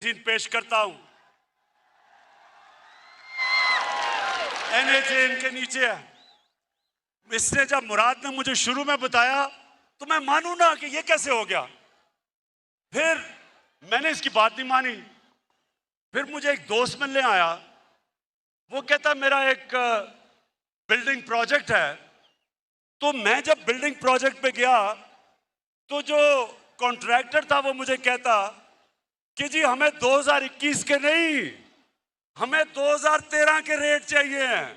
Scene पेश करता हूं। एनएचे इनके नीचे है। इसने जब मुराद ने मुझे शुरू में बताया तो मैं मानूं ना कि ये कैसे हो गया। फिर मैंने इसकी बात नहीं मानी। फिर मुझे एक दोस्त मिलने आया। वो कहता मेरा एक बिल्डिंग प्रोजेक्ट है। तो मैं जब बिल्डिंग प्रोजेक्ट पे गया तो जो कॉन्ट्रैक्टर था वो मुझे कहता कि जी हमें 2021 के नहीं, हमें 2013 के रेट चाहिए हैं।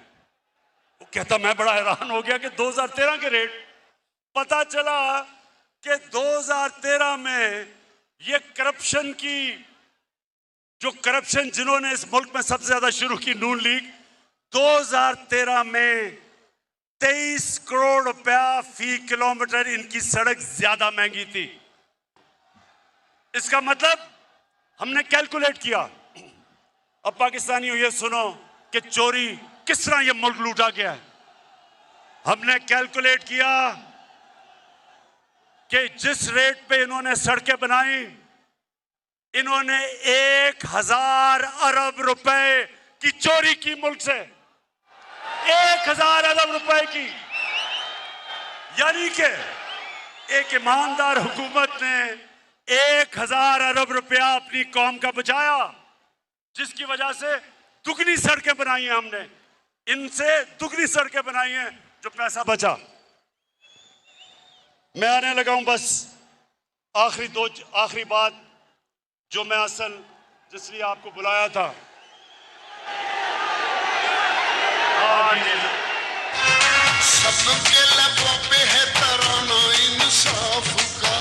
वो कहता मैं बड़ा हैरान हो गया कि 2013 के रेट। पता चला कि 2013 में ये करप्शन की जो करप्शन जिन्होंने इस मुल्क में सबसे ज्यादा शुरू की, नून लीग, 2013 में 23 करोड़ रुपया फी किलोमीटर इनकी सड़क ज्यादा महंगी थी। इसका मतलब हमने कैलकुलेट किया। अब पाकिस्तानियों ये सुनो कि चोरी किस तरह ये मुल्क लूटा गया है। हमने कैलकुलेट किया कि जिस रेट पे इन्होंने सड़कें बनाई, इन्होंने 1000 अरब रुपए की चोरी की मुल्क से। 1000 अरब रुपए की। यानी कि एक ईमानदार हुकूमत ने 1000 अरब रुपया अपनी कौम का बचाया, जिसकी वजह से दुगनी सड़कें बनाई हैं हमने। इनसे दुगनी सड़कें बनाई हैं जो पैसा बचा। मैं आने लगा हूं बस आखिरी बात जो मैं असल जिसलिए आपको बुलाया था। सबके लबों पे है तराना इंसाफ का,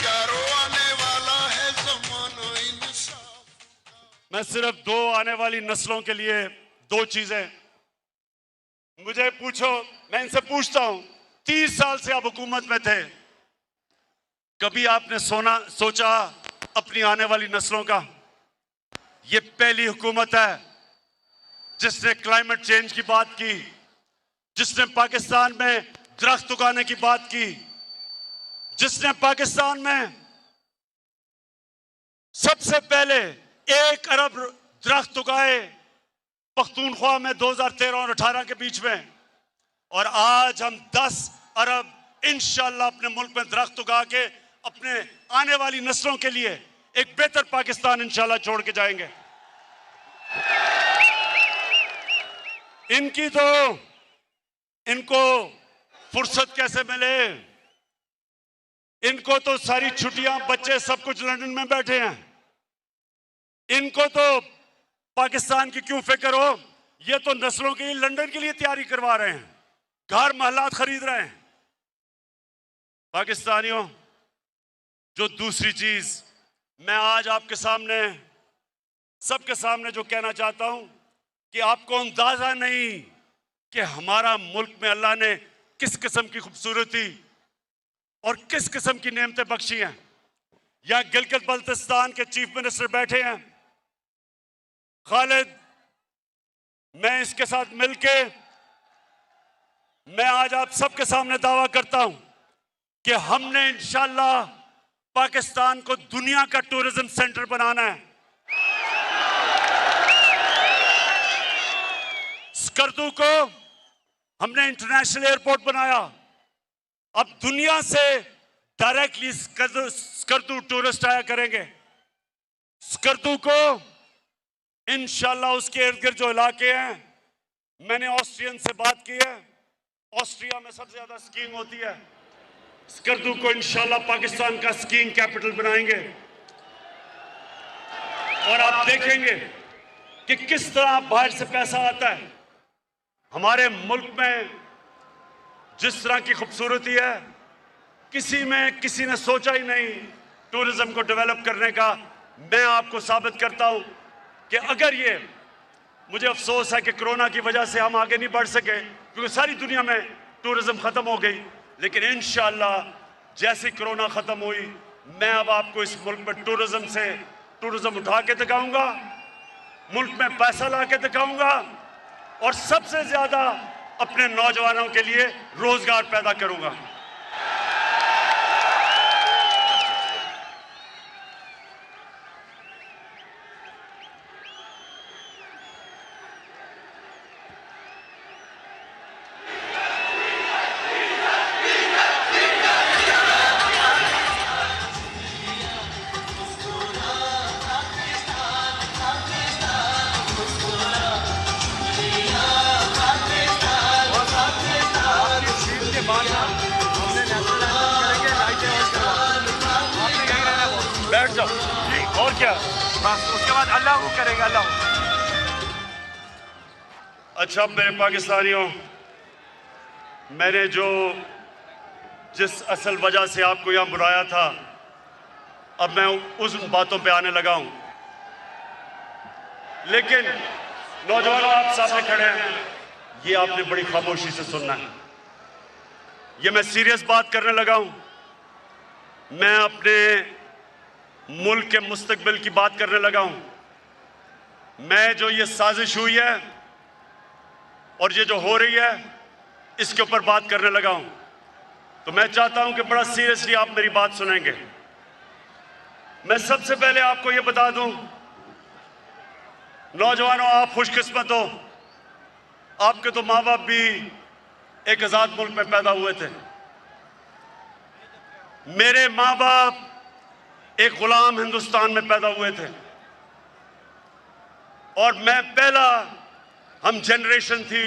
यारो आने वाला है ज़माना इंसाफ का। मैं सिर्फ दो आने वाली नस्लों के लिए दो चीजें मुझे पूछो, मैं इनसे पूछता हूं। 30 साल से आप हुकूमत में थे, कभी आपने सोचा अपनी आने वाली नस्लों का? ये पहली हुकूमत है जिसने क्लाइमेट चेंज की बात की, जिसने पाकिस्तान में दरख्त उगाने की बात की, जिसने पाकिस्तान में सबसे पहले 1 अरब दरख्त उगाए पख्तूनख्वा में 2013 और 18 के बीच में। और आज हम 10 अरब इंशाअल्लाह अपने मुल्क में दरख्त उगा के अपने आने वाली नस्लों के लिए एक बेहतर पाकिस्तान इंशाअल्लाह छोड़ के जाएंगे। इनको फुर्सत कैसे मिले? इनको तो सारी छुट्टियां, बच्चे सब कुछ लंदन में बैठे हैं। इनको तो पाकिस्तान की क्यों फिक्र हो? ये तो नस्लों के लिए लंदन के लिए तैयारी करवा रहे हैं, घर महलात खरीद रहे हैं। पाकिस्तानियों, जो दूसरी चीज मैं आज आपके सामने सबके सामने जो कहना चाहता हूं कि आपको अंदाजा नहीं कि हमारा मुल्क में अल्लाह ने किस किस्म की खूबसूरती और किस किस्म की नेमतें बख्शी हैं। यहां गिलगित बल्तिस्तान के चीफ मिनिस्टर बैठे हैं खालिद। मैं इसके साथ मिलके मैं आज आप सबके सामने दावा करता हूं कि हमने इंशाअल्लाह पाकिस्तान को दुनिया का टूरिज्म सेंटर बनाना है। स्कर्दू को हमने इंटरनेशनल एयरपोर्ट बनाया। अब दुनिया से डायरेक्टली स्कर्दू टूरिस्ट आया करेंगे। स्कर्दू को इंशाअल्लाह उसके इर्द गिर्द जो इलाके हैं, मैंने ऑस्ट्रियन से बात की है, ऑस्ट्रिया में सबसे ज्यादा स्कीइंग होती है। स्कर्दू को इंशाअल्लाह पाकिस्तान का स्कीइंग कैपिटल बनाएंगे। और आप देखेंगे कि किस तरह बाहर से पैसा आता है। हमारे मुल्क में जिस तरह की खूबसूरती है, किसी ने सोचा ही नहीं टूरिज्म को डेवलप करने का। मैं आपको साबित करता हूं कि अगर ये, मुझे अफसोस है कि कोरोना की वजह से हम आगे नहीं बढ़ सके, क्योंकि सारी दुनिया में टूरिज्म खत्म हो गई, लेकिन इंशाअल्लाह जैसे कोरोना खत्म हुई, मैं अब आपको इस मुल्क में टूरिज्म उठा के दिखाऊंगा, मुल्क में पैसा ला के दिखाऊंगा और सबसे ज्यादा अपने नौजवानों के लिए रोजगार पैदा करूंगा। बैठ जाओ जी, और क्या, बस उसके बाद अल्लाह करेंगे, अल्लाह। अच्छा मेरे पाकिस्तानियों, मैंने जिस असल वजह से आपको यहाँ बुलाया था, अब मैं उस बातों पे आने लगा हूं। लेकिन नौजवानों, आप सामने खड़े हैं, ये आपने बड़ी खामोशी से सुनना है। ये मैं सीरियस बात करने लगा हूं। मैं अपने मुल्क के मुस्तकबिल की बात करने लगा हूं। मैं जो ये साजिश हुई है और ये जो हो रही है, इसके ऊपर बात करने लगा हूं। तो मैं चाहता हूं कि बड़ा सीरियसली आप मेरी बात सुनेंगे। मैं सबसे पहले आपको ये बता दूं, नौजवानों, आप खुशकिस्मत हो, आपके तो माँ बाप भी एक आजाद मुल्क में पैदा हुए थे। मेरे माँ बाप एक गुलाम हिंदुस्तान में पैदा हुए थे, और मैं पहला हम जनरेशन थी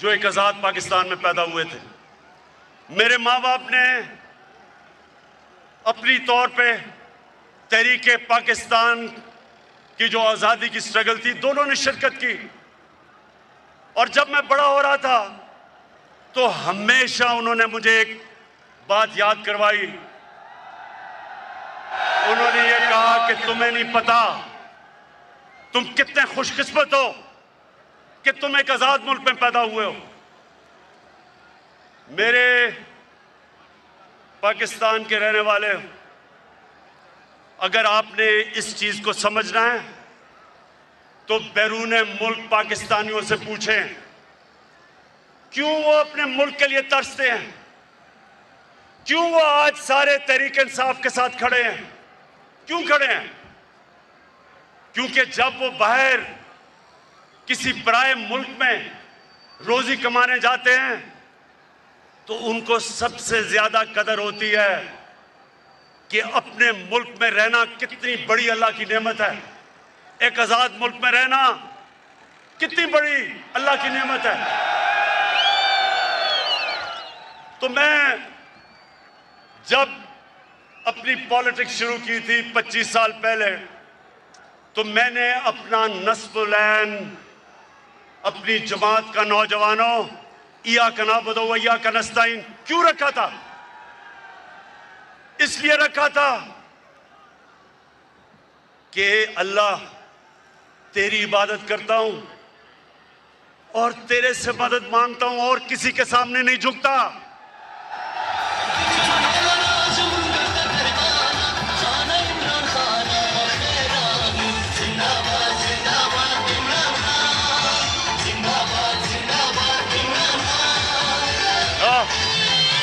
जो एक आजाद पाकिस्तान में पैदा हुए थे। मेरे माँ बाप ने अपनी तौर पे तहरीके पाकिस्तान की जो आज़ादी की स्ट्रगल थी, दोनों ने शिरकत की। और जब मैं बड़ा हो रहा था तो हमेशा उन्होंने मुझे एक बात याद करवाई। उन्होंने ये कहा कि तुम्हें नहीं पता तुम कितने खुशकिस्मत हो कि तुम एक आज़ाद मुल्क में पैदा हुए हो। मेरे पाकिस्तान के रहने वाले, अगर आपने इस चीज को समझना है तो बैरून मुल्क पाकिस्तानियों से पूछें क्यों वो अपने मुल्क के लिए तरसते हैं, क्यों वो आज सारे तहरीक इंसाफ के साथ खड़े हैं। क्यों खड़े हैं? क्योंकि जब वो बाहर किसी पराए मुल्क में रोजी कमाने जाते हैं तो उनको सबसे ज्यादा कदर होती है कि अपने मुल्क में रहना कितनी बड़ी अल्लाह की नेमत है। एक आजाद मुल्क में रहना कितनी बड़ी अल्लाह की नेमत है। तो मैं जब अपनी पॉलिटिक्स शुरू की थी 25 साल पहले, तो मैंने अपना नस्बुलैन, अपनी जमात का नौजवानों, इय्याका नअबुदु व इय्याका नस्तईन क्यों रखा था? इसलिए रखा था कि अल्लाह तेरी इबादत करता हूं और तेरे से मदद मांगता हूं और किसी के सामने नहीं झुकता।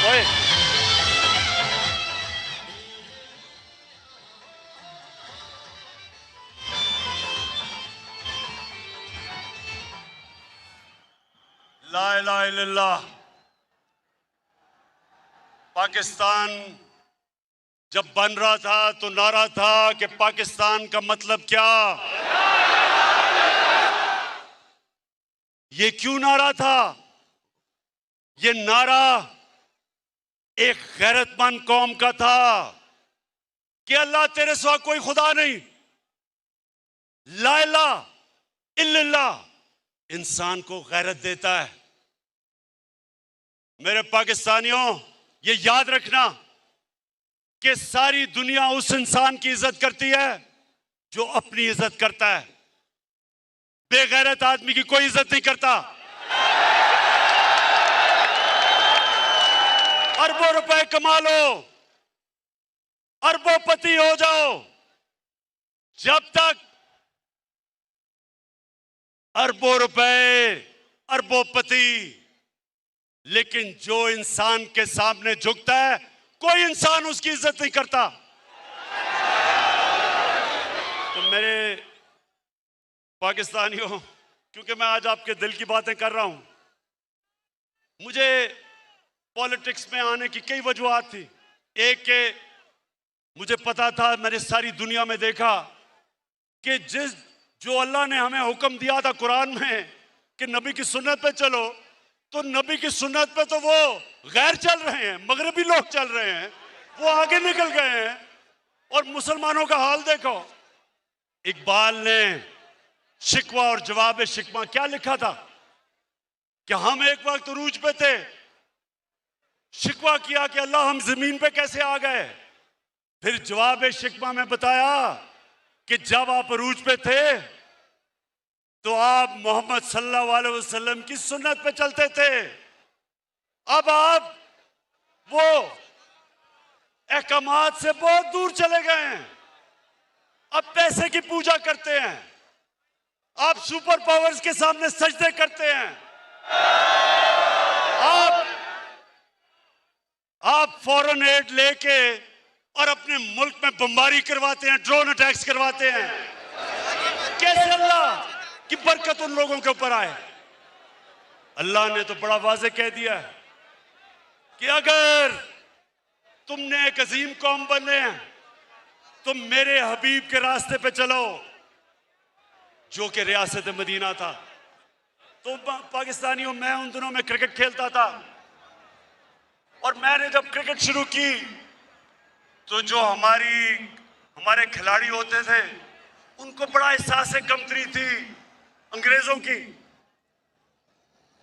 ओए ला इलाहा इल्लल्लाह। पाकिस्तान जब बन रहा था तो नारा था कि पाकिस्तान का मतलब क्या। ये क्यों नारा था? ये नारा एक गैरतमंद कौम का था कि अल्लाह तेरे सिवा कोई खुदा नहीं, ला इलाहा इल्लल्लाह इंसान को गैरत देता है। मेरे पाकिस्तानियों, ये याद रखना कि सारी दुनिया उस इंसान की इज्जत करती है जो अपनी इज्जत करता है। बेगैरत आदमी की कोई इज्जत नहीं करता। अरबों रुपए कमा लो, अरबोपति हो जाओ, जब तक अरबों रुपए, अरबोपति, लेकिन जो इंसान के सामने झुकता है कोई इंसान उसकी इज्जत नहीं करता। तो मेरे पाकिस्तानियों, क्योंकि मैं आज आपके दिल की बातें कर रहा हूं, मुझे पॉलिटिक्स में आने की कई वजूहात थी। एक के मुझे पता था, मैंने सारी दुनिया में देखा कि जो अल्लाह ने हमें हुक्म दिया था कुरान में कि नबी की सुन्नत पे चलो, तो नबी की सुन्नत पे तो वो गैर चल रहे हैं, मगरबी लोग चल रहे हैं, वो आगे निकल गए हैं। और मुसलमानों का हाल देखो। इकबाल ने शिकवा और जवाब शिकवा क्या लिखा था कि हम एक वक्त उरूज पे थे, शिकवा किया कि अल्लाह हम जमीन पे कैसे आ गए। फिर जवाब शिकवा में बताया कि जब आप उरूज पे थे तो आप मोहम्मद सल्लल्लाहु अलैहि वसल्लम की सुन्नत पे चलते थे। अब आप वो अहकामात से बहुत दूर चले गए हैं, अब पैसे की पूजा करते हैं, आप सुपर पावर्स के सामने सजदे करते हैं, आप फॉरेन एड लेके और अपने मुल्क में बमबारी करवाते हैं, ड्रोन अटैक्स करवाते हैं। कैसे अल्लाह की बरकत उन लोगों के ऊपर आए? अल्लाह ने तो बड़ा वाज़ेह कह दिया है कि अगर तुमने एक अजीम कौम बने हैं तो मेरे हबीब के रास्ते पे चलो, जो कि रियासत मदीना था। तो पाकिस्तानियों, मैं उन दिनों में क्रिकेट खेलता था और मैंने जब क्रिकेट शुरू की तो जो हमारे खिलाड़ी होते थे उनको बड़ा एहसास कमतरी थी अंग्रेजों की।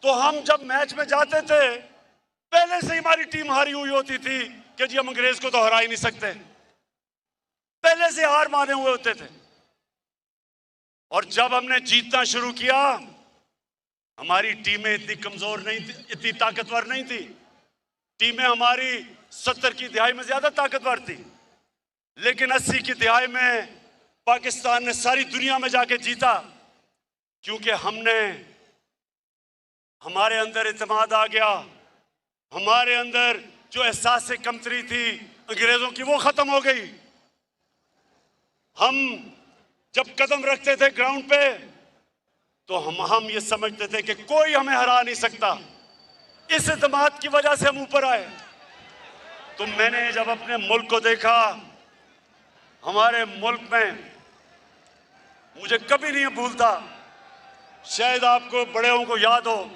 तो हम जब मैच में जाते थे पहले से ही हमारी टीम हारी हुई होती थी कि जी हम अंग्रेज को तो हरा ही नहीं सकते, पहले से हार माने हुए होते थे। और जब हमने जीतना शुरू किया, हमारी टीमें इतनी कमजोर नहीं थी, इतनी ताकतवर नहीं थी। टीमें हमारी 70 की दहाई में ज्यादा ताकतवर थी, लेकिन 80 की दहाई में पाकिस्तान ने सारी दुनिया में जाके जीता, क्योंकि हमारे अंदर इत्मीनान आ गया, हमारे अंदर जो एहसास से कमतरी थी अंग्रेजों की वो खत्म हो गई। हम जब कदम रखते थे ग्राउंड पे तो हम ये समझते थे कि कोई हमें हरा नहीं सकता। इस इत्मीनान की वजह से हम ऊपर आए। तो मैंने जब अपने मुल्क को देखा, हमारे मुल्क में मुझे कभी नहीं भूलता, शायद आपको बड़ेों को याद हो,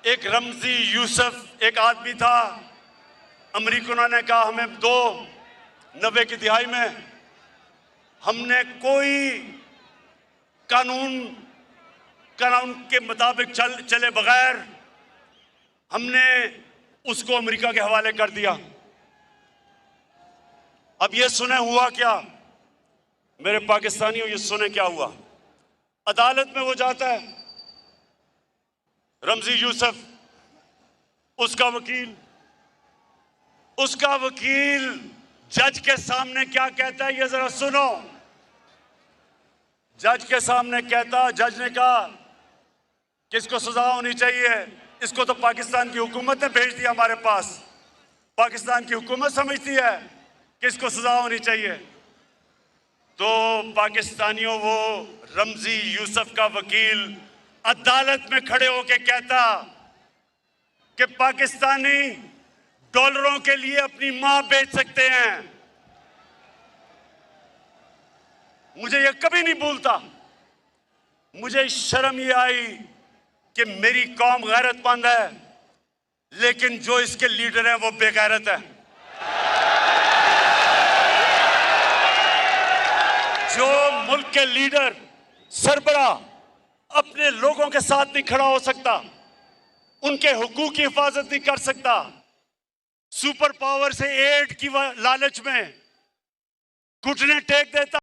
एक रमजी यूसुफ एक आदमी था, अमेरिकनों ने कहा हमें दो, 90 की दिहाई में हमने कोई कानून के मुताबिक चले बगैर हमने उसको अमेरिका के हवाले कर दिया। अब ये सुने हुआ क्या मेरे पाकिस्तानियों, ये सुने क्या हुआ। अदालत में वो जाता है, रमजी यूसुफ, उसका वकील जज के सामने क्या कहता है ये जरा सुनो। जज के सामने कहता, जज ने कहा कि इसको सजा होनी चाहिए, इसको तो पाकिस्तान की हुकूमत ने भेज दिया हमारे पास, पाकिस्तान की हुकूमत समझती है कि इसको सजा होनी चाहिए। तो पाकिस्तानियों, वो रमजी यूसुफ का वकील अदालत में खड़े होकर कहता कि पाकिस्तानी डॉलरों के लिए अपनी मां बेच सकते हैं। मुझे ये कभी नहीं भूलता। मुझे शर्म ये आई कि मेरी कौम गैरतमंद है, लेकिन जो इसके लीडर हैं वो बेगैरत है। जो मुल्क के लीडर, सरबरा अपने लोगों के साथ नहीं खड़ा हो सकता, उनके हुकूक की हिफाजत नहीं कर सकता, सुपर पावर से एड की लालच में घुटने टेक देता